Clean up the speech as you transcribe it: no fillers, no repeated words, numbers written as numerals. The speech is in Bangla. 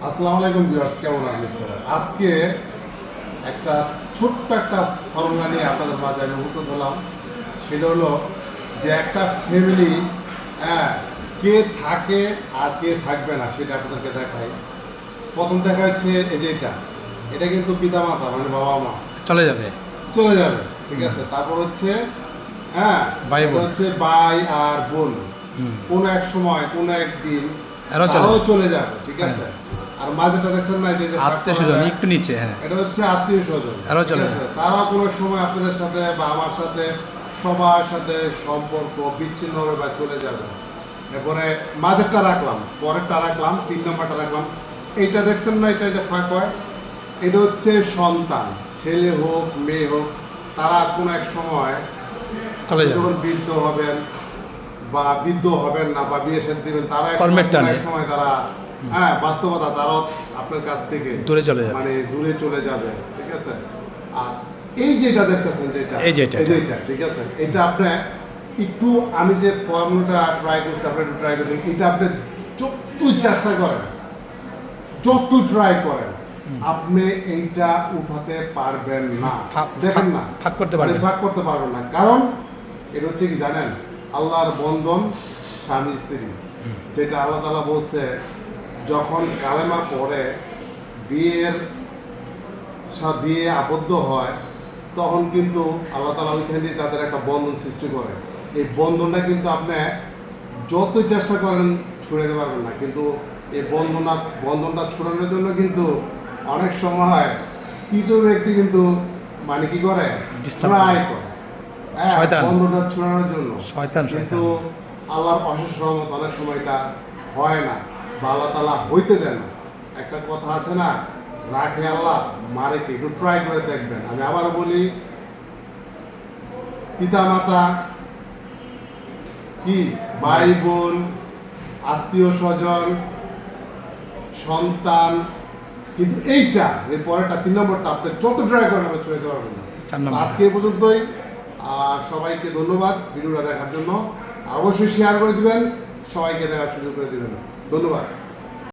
আসসালামু আলাইকুম ভিউয়ার্স, কেমন আছেন সবাই? আজকে একটা ছোট্ট একটা ফর্মুলা নিয়ে আপনাদের মাঝে আমি উপস্থিত হলাম। সেটা হলো যে একটা ফ্যামিলি কে থাকে আর কে থাকবে না সেটা আপনাদেরকে দেখাই। প্রথম দেখা হচ্ছে এই যে এটা কিন্তু পিতা মাতা মানে বাবা মা চলে যাবে। ঠিক আছে। তারপর হচ্ছে ভাই বোন। হচ্ছে ভাই আর বোন কোনো এক সময় কোনো একদিন এরাও তারাও চলে যাবে, ঠিক হ্যাঁ। আছে। আর মাঝেটা দেখছেন না যে আত্মীয় স্বজন একটু নিচে, হ্যাঁ, এটা হচ্ছে আত্মীয় স্বজন, এরাও ঠিক চলে আছে। যাবে। তারাও কোনো এক সময় আপনাদের সাথে বা আমার সাথে সবার সাথে সম্পর্ক বিচ্ছিন্ন হবে বা চলে যাবে। এরপরে মাঝেরটা রাখলাম, পরেরটা রাখলাম, 3 নম্বরটা রাখলাম। এইটা দেখছেন না, এটা যে ফাঁক হয়, এটা হচ্ছে সন্তান, ছেলে হোক মেয়ে হোক, তারা কোনো এক সময় চলে যাবে। যখন বৃদ্ধ হবেন বা বৃদ্ধ হবেন না বা বিয়ে শাদী দিবেন, তারা কর্মের টানে। এক সময় তারা বাস্তবতা তারাও আপনার কাছ থেকে দূরে চলে যাবে। মানে দূরে চলে যাবে, ঠিক আছে। আর এই যেটা দেখতেছেন এই যেটা। ঠিক আছে, এটা আপনি একটু, আমি যে ফর্মুলাটা ট্রাই করছি আপনি একটু ট্রাই করছেন, এটা আপনি যতই চেষ্টা করেন, যত ট্রাই করেন, আপনি এইটা উঠাতে পারবেন না। দেখেন না, ফাঁক করতে মানে পারবেন। ফাঁক করতে পারবেন না। কারণ এটা হচ্ছে কি জানেন, আল্লাহর বন্ধন স্বামী স্ত্রী, যেটা আল্লাহ তাআলা বলছে, যখন কালেমা পড়ে বিয়ে আবদ্ধ হয়, তখন কিন্তু আল্লাহ তাআলা ওইখান দিয়ে তাদের একটা বন্ধন সৃষ্টি করে। এই বন্ধনটা কিন্তু আপনি যতই চেষ্টা করেন ছুড়ে দিতে পারবেন না। কিন্তু এই বন্ধনটা ছুড়ানোর জন্য কিন্তু অনেক সময় তৃতীয় ব্যক্তি কিন্তু মানে কি করে, ট্রাই করে শয়তান। বন্ধনটা ছুড়ানোর জন্য। শয়তান। কিন্তু আল্লাহর অশেষ রহমত অনেক সময় এটা হয় না বা আল্লাহ তাআলা হইতে দেন না। একটা কথা আছে না, রাখে আল্লাহ মারে কে, একটু ট্রাই করে দেখবেন। আমি আবার বলি, পিতা মাতা কি, ভাই বোন, আত্মীয় স্বজন, সন্তান, কিন্তু এইটা এর পরেরটা 3 নম্বরটা আপনি যত ট্রাই করেন আপনি ছুঁয়ে দিতে পারবেন না। 4 নম্বর। আজকে এই পর্যন্তই। সবাইকে ধন্যবাদ ভিডিওটা দেখার জন্য। অবশ্যই শেয়ার করে দিবেন, সবাইকে দেখার সুযোগ করে দিবেন। ধন্যবাদ।